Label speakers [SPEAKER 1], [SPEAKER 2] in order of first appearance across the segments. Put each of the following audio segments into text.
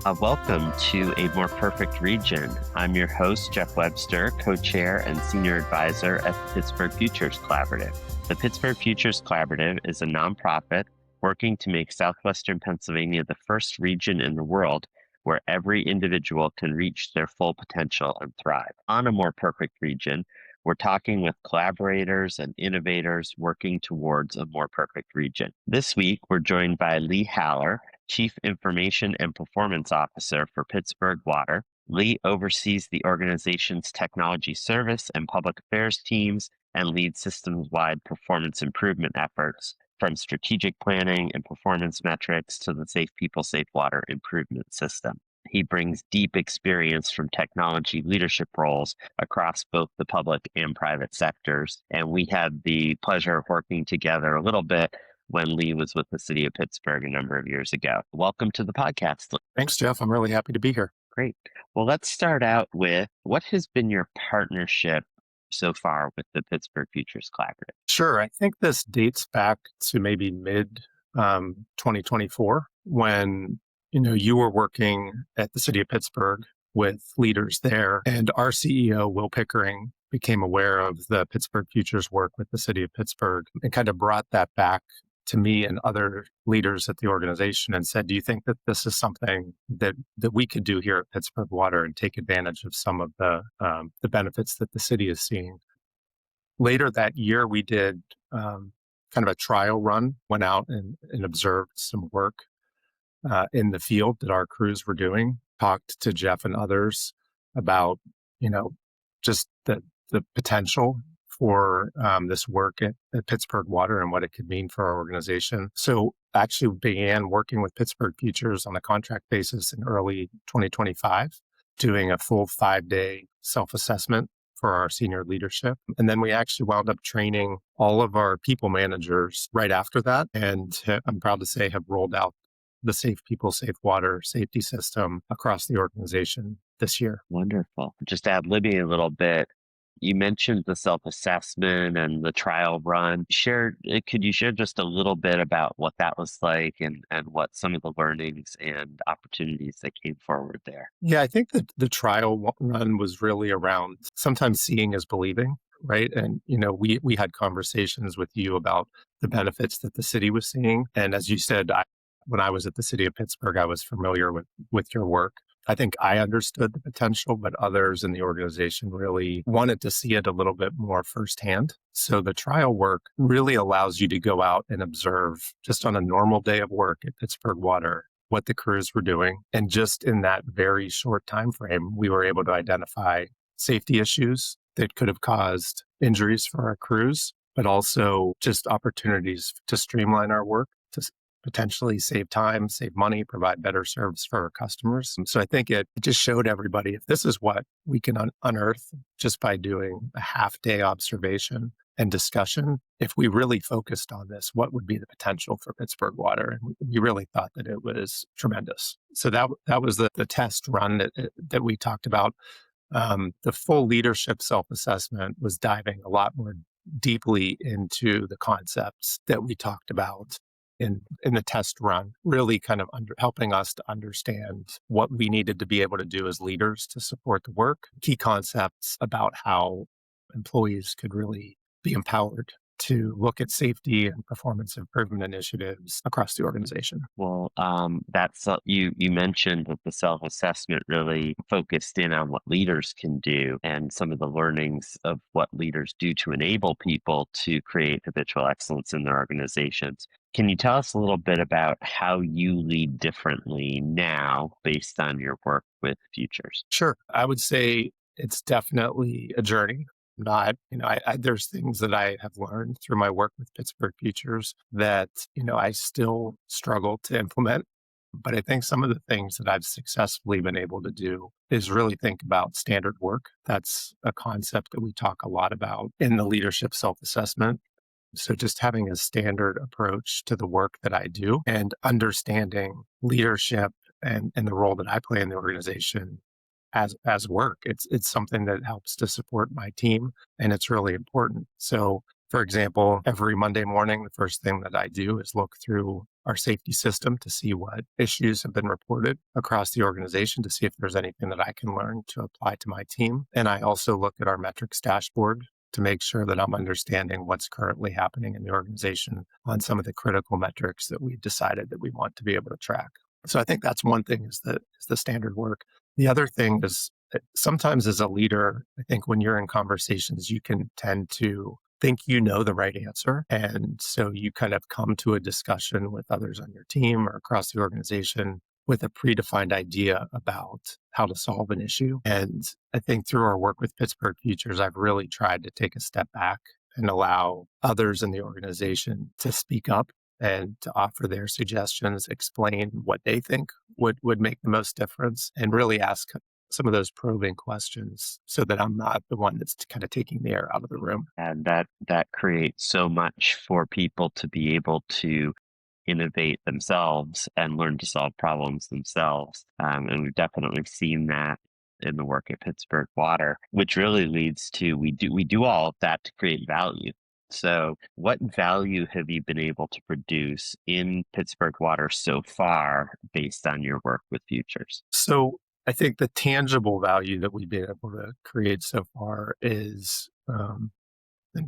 [SPEAKER 1] Welcome to A More Perfect Region. I'm your host, Jeff Webster, co-chair and senior advisor at the Pittsburgh Futures Collaborative. The Pittsburgh Futures Collaborative is a nonprofit working to make southwestern Pennsylvania the first region in the world where every individual can reach their full potential and thrive. On A More Perfect Region, we're talking with collaborators and innovators working towards a more perfect region. This week, we're joined by Lee Haller, Chief Information and Performance Officer for Pittsburgh Water. Lee oversees the organization's technology service and public affairs teams and leads systems-wide performance improvement efforts, from strategic planning and performance metrics to the Safe People, Safe Water improvement system. He brings deep experience from technology leadership roles across both the public and private sectors. And we had the pleasure of working together a little bit when Lee was with the city of Pittsburgh a number of years ago. Welcome to the podcast.
[SPEAKER 2] Thanks, Jeff. I'm really happy to be here.
[SPEAKER 1] Great. Well, let's start out with what has been your partnership so far with the Pittsburgh Futures Collaborative?
[SPEAKER 2] Sure. I think this dates back to maybe mid 2024 when you were working at the city of Pittsburgh with leaders there, and our CEO, Will Pickering, became aware of the Pittsburgh Futures work with the city of Pittsburgh and kind of brought that back to me and other leaders at the organization and said, do you think that this is something that we could do here at Pittsburgh Water and take advantage of some of the benefits that the city is seeing? Later that year, we did kind of a trial run, went out and observed some work in the field that our crews were doing, talked to Jeff and others about, just the potential for this work at Pittsburgh Water and what it could mean for our organization. So actually began working with Pittsburgh Futures on a contract basis in early 2025, doing a full 5-day self-assessment for our senior leadership. And then we actually wound up training all of our people managers right after that. And I'm proud to say have rolled out the Safe People, Safe Water safety system across the organization this year.
[SPEAKER 1] Wonderful. Just ad-libbing a little bit. You mentioned the self-assessment and the trial run. Could you share just a little bit about what that was like and what some of the learnings and opportunities that came forward there?
[SPEAKER 2] Yeah, I think that the trial run was really around sometimes seeing is believing, right? And, we had conversations with you about the benefits that the city was seeing. And as you said, when I was at the city of Pittsburgh, I was familiar with your work. I think I understood the potential, but others in the organization really wanted to see it a little bit more firsthand. So the trial work really allows you to go out and observe just on a normal day of work at Pittsburgh Water what the crews were doing. And just in that very short time frame, we were able to identify safety issues that could have caused injuries for our crews, but also just opportunities to streamline our work, to potentially save time, save money, provide better service for our customers. So I think it just showed everybody if this is what we can unearth just by doing a half-day observation and discussion, if we really focused on this, what would be the potential for Pittsburgh Water? And we really thought that it was tremendous. So that was the test run that we talked about. The full leadership self-assessment was diving a lot more deeply into the concepts that we talked about in the test run, really kind of helping us to understand what we needed to be able to do as leaders to support the work, key concepts about how employees could really be empowered to look at safety and performance improvement initiatives across the organization.
[SPEAKER 1] Well, you mentioned that the self-assessment really focused in on what leaders can do and some of the learnings of what leaders do to enable people to create habitual excellence in their organizations. Can you tell us a little bit about how you lead differently now based on your work with Futures?
[SPEAKER 2] Sure. I would say it's definitely a journey. There's things that I have learned through my work with Pittsburgh Futures that, I still struggle to implement. But I think some of the things that I've successfully been able to do is really think about standard work. That's a concept that we talk a lot about in the leadership self-assessment. So just having a standard approach to the work that I do and understanding leadership and the role that I play in the organization as work. It's something that helps to support my team, and it's really important. So For example, every Monday morning, the first thing that I do is look through our safety system to see what issues have been reported across the organization to see if there's anything that I can learn to apply to my team. And I also look at our metrics dashboard to make sure that I'm understanding what's currently happening in the organization on some of the critical metrics that we've decided that we want to be able to track. So I think that's one thing is the standard work. The other thing is that sometimes as a leader, I think when you're in conversations, you can tend to think you know the right answer. And so you kind of come to a discussion with others on your team or across the organization with a predefined idea about how to solve an issue. And I think through our work with Pittsburgh Futures, I've really tried to take a step back and allow others in the organization to speak up and to offer their suggestions, explain what they think would make the most difference, and really ask some of those probing questions so that I'm not the one that's kind of taking the air out of the room.
[SPEAKER 1] And that creates so much for people to be able to innovate themselves and learn to solve problems themselves. And we've definitely seen that in the work at Pittsburgh Water, which really leads to we do all of that to create value. So what value have you been able to produce in Pittsburgh Water so far based on your work with Futures?
[SPEAKER 2] So I think the tangible value that we've been able to create so far is, I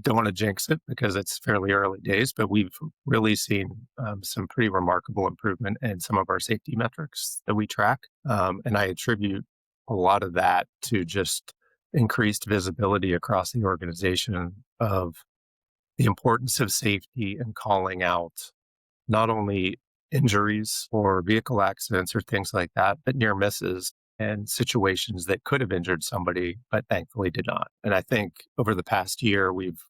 [SPEAKER 2] don't want to jinx it because it's fairly early days, but we've really seen some pretty remarkable improvement in some of our safety metrics that we track. And I attribute a lot of that to just increased visibility across the organization of the importance of safety and calling out not only injuries or vehicle accidents or things like that, but near misses and situations that could have injured somebody, but thankfully did not. And I think over the past year, we've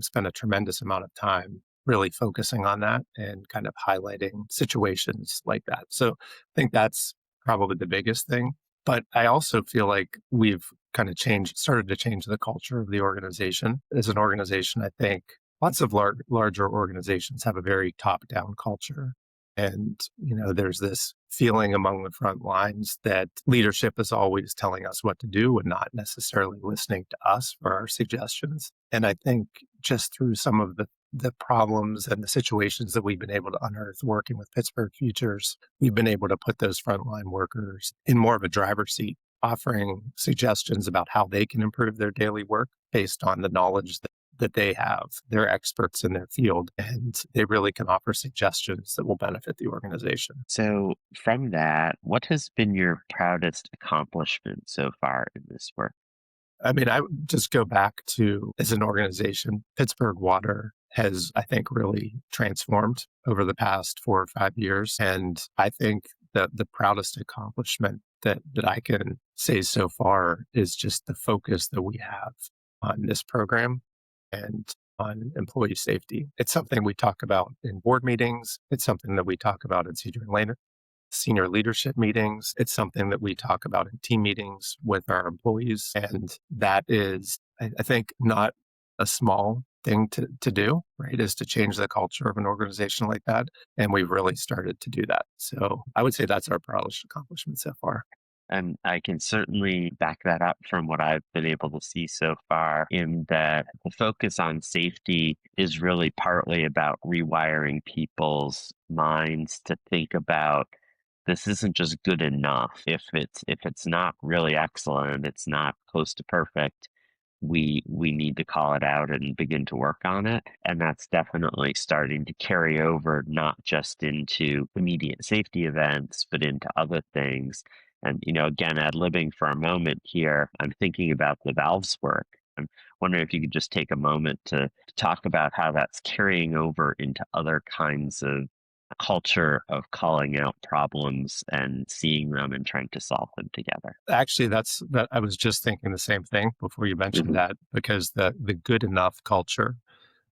[SPEAKER 2] spent a tremendous amount of time really focusing on that and kind of highlighting situations like that. So I think that's probably the biggest thing. But I also feel like we've kind of started to change the culture of the organization. As an organization, I think lots of larger organizations have a very top-down culture. And, there's this feeling among the front lines that leadership is always telling us what to do and not necessarily listening to us for our suggestions. And I think just through some of the problems and the situations that we've been able to unearth working with Pittsburgh Futures, we've been able to put those frontline workers in more of a driver's seat, offering suggestions about how they can improve their daily work based on the knowledge that they have. They're experts in their field, and they really can offer suggestions that will benefit the organization.
[SPEAKER 1] So from that, what has been your proudest accomplishment so far in this work?
[SPEAKER 2] I mean, I would just go back to, as an organization, Pittsburgh Water has, I think, really transformed over the past 4 or 5 years. And I think that the proudest accomplishment that I can say so far is just the focus that we have on this program and on employee safety. It's something we talk about in board meetings. It's something that we talk about in senior leadership meetings. It's something that we talk about in team meetings with our employees. And that is, I think, not a small thing to do, right? Is to change the culture of an organization like that. And we've really started to do that. So I would say that's our proudest accomplishment so far.
[SPEAKER 1] And I can certainly back that up from what I've been able to see so far, in that the focus on safety is really partly about rewiring people's minds to think about this isn't just good enough. If it's not really excellent, it's not close to perfect, we need to call it out and begin to work on it. And that's definitely starting to carry over, not just into immediate safety events, but into other things. And, again, ad-libbing for a moment here, I'm thinking about the valves work. I'm wondering if you could just take a moment to talk about how that's carrying over into other kinds of culture of calling out problems and seeing them and trying to solve them together.
[SPEAKER 2] Actually, that I was just thinking the same thing before you mentioned
[SPEAKER 1] Mhm.
[SPEAKER 2] that, because the good enough culture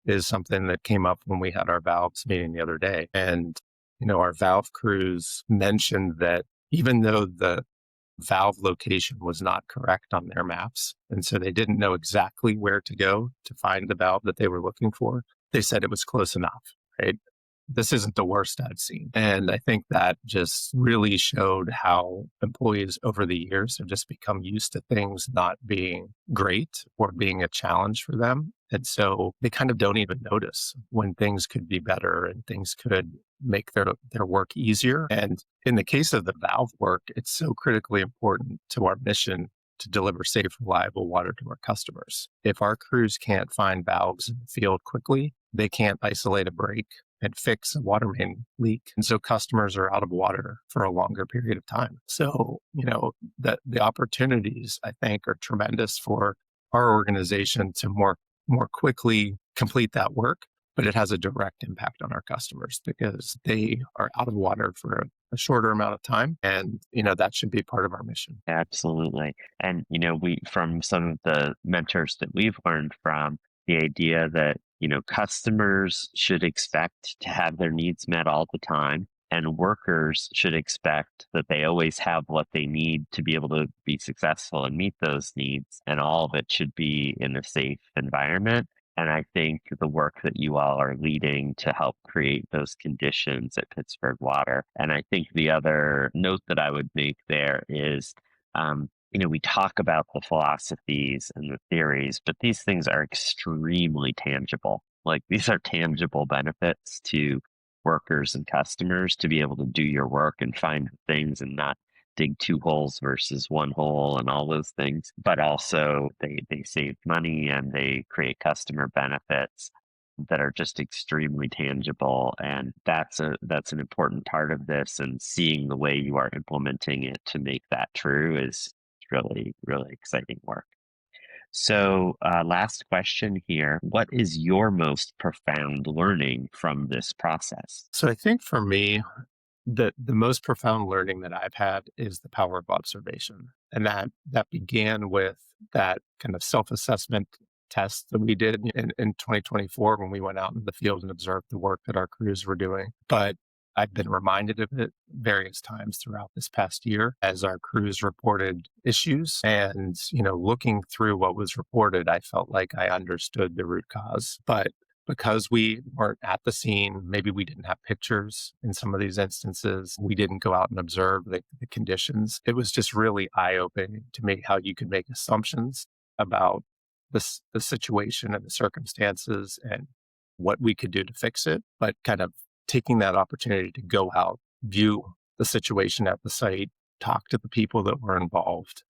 [SPEAKER 2] is something that came up when we had our valves meeting the other day. And, our valve crews mentioned that even though the valve location was not correct on their maps, and so they didn't know exactly where to go to find the valve that they were looking for, they said it was close enough, right? This isn't the worst I've seen. And I think that just really showed how employees over the years have just become used to things not being great or being a challenge for them. And so they kind of don't even notice when things could be better and things could make their work easier. And in the case of the valve work, it's so critically important to our mission to deliver safe, reliable water to our customers. If our crews can't find valves in the field quickly, they can't isolate a break and fix a water main leak. And so customers are out of water for a longer period of time. So, the opportunities, I think, are tremendous for our organization to more quickly complete that work, but it has a direct impact on our customers because they are out of water for a shorter amount of time. And, that should be part of our mission.
[SPEAKER 1] Absolutely. And, we, from some of the mentors that we've learned from, the idea that, customers should expect to have their needs met all the time, and workers should expect that they always have what they need to be able to be successful and meet those needs. And all of it should be in a safe environment. And I think the work that you all are leading to help create those conditions at Pittsburgh Water. And I think the other note that I would make there is, we talk about the philosophies and the theories, but these things are extremely tangible. Like, these are tangible benefits to workers and customers to be able to do your work and find things and not dig two holes versus one hole and all those things. But also they save money and they create customer benefits that are just extremely tangible. And that's an important part of this, and seeing the way you are implementing it to make that true is really, really exciting work. So last question here. What is your most profound learning from this process?
[SPEAKER 2] So I think for me, the most profound learning that I've had is the power of observation. And that began with that kind of self-assessment test that we did in 2024 when we went out in the field and observed the work that our crews were doing. But I've been reminded of it various times throughout this past year as our crews reported issues. And, looking through what was reported, I felt like I understood the root cause. But because we weren't at the scene, maybe we didn't have pictures in some of these instances, we didn't go out and observe the conditions. It was just really eye-opening to me how you could make assumptions about the situation and the circumstances and what we could do to fix it, but kind of taking that opportunity to go out, view the situation at the site, talk to the people that were involved,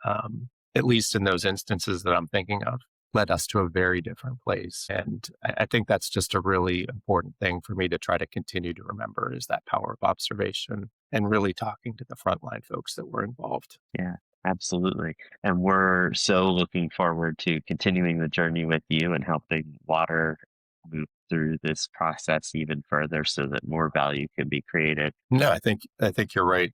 [SPEAKER 2] at least in those instances that I'm thinking of, led us to a very different place. And I think that's just a really important thing for me to try to continue to remember, is that power of observation and really talking to the frontline folks that were involved.
[SPEAKER 1] Yeah, absolutely. And we're so looking forward to continuing the journey with you and helping water move through this process even further so that more value can be created.
[SPEAKER 2] No, I think you're right,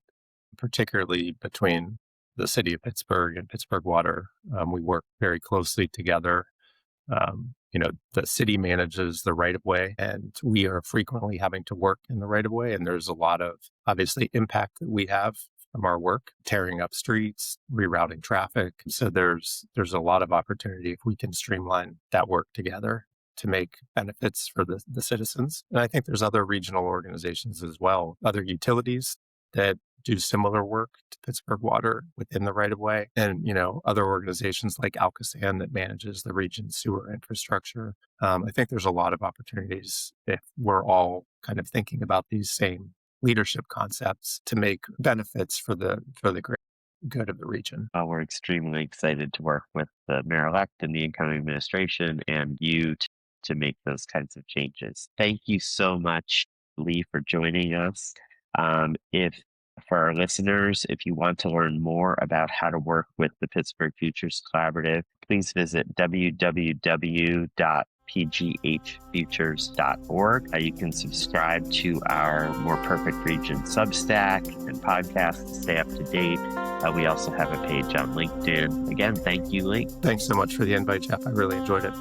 [SPEAKER 2] particularly between the city of Pittsburgh and Pittsburgh Water. We work very closely together. The city manages the right of way, and we are frequently having to work in the right of way. And there's a lot of, obviously, impact that we have from our work, tearing up streets, rerouting traffic. So there's a lot of opportunity if we can streamline that work together to make benefits for the citizens. And I think there's other regional organizations as well, other utilities that do similar work to Pittsburgh Water within the right-of-way, and, other organizations like Alcosan that manages the region's sewer infrastructure. I think there's a lot of opportunities if we're all kind of thinking about these same leadership concepts to make benefits for the great good of the region.
[SPEAKER 1] We're extremely excited to work with the mayor-elect and the incoming administration and you to make those kinds of changes. Thank you so much, Lee, for joining us. For our listeners, if you want to learn more about how to work with the Pittsburgh Futures Collaborative, please visit www.pghfutures.org. You can subscribe to our More Perfect Region Substack and podcast to stay up to date. We also have a page on LinkedIn. Again, thank you, Lee.
[SPEAKER 2] Thanks so much for the invite, Jeff. I really enjoyed it.